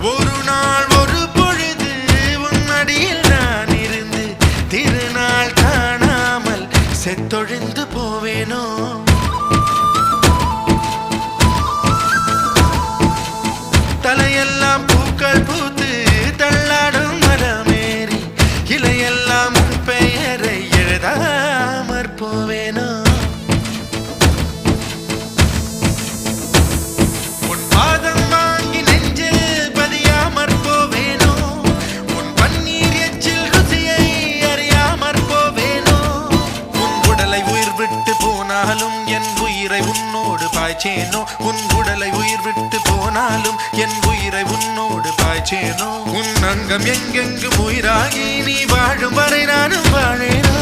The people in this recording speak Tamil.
ஒரு நாள் ஒரு பொழுது உன்னடியில் நான் இருந்து திருநாள் காணாமல் செத்தொழிந்து போவேனோ தலையெல்லாம் பூக்கள் பூத்து தள்ளாடும் மரமேறி இலையெல்லாம் உன் பெயரை எழுதாமற் போவேனோ உன் பாதம் வாங்கி நெஞ்சில் பதியாமற் போவேனோ உன் பன்னீர் எச்சில் ருசியை அறியாமற் போவேனோ உன் உடலை உயிர் விட்டு போனாலும் என் உயிரை உன்னோடு பாய்ச்சேனோ உன் உடலை உயிர் விட்டு போனாலும் என் உயிரை உன்னோடு பாய்ச்சேனோ உன் அங்கம் எங்கெங்கும் உயிராகி நீ வாழும் வரை நானும் வாழேனோ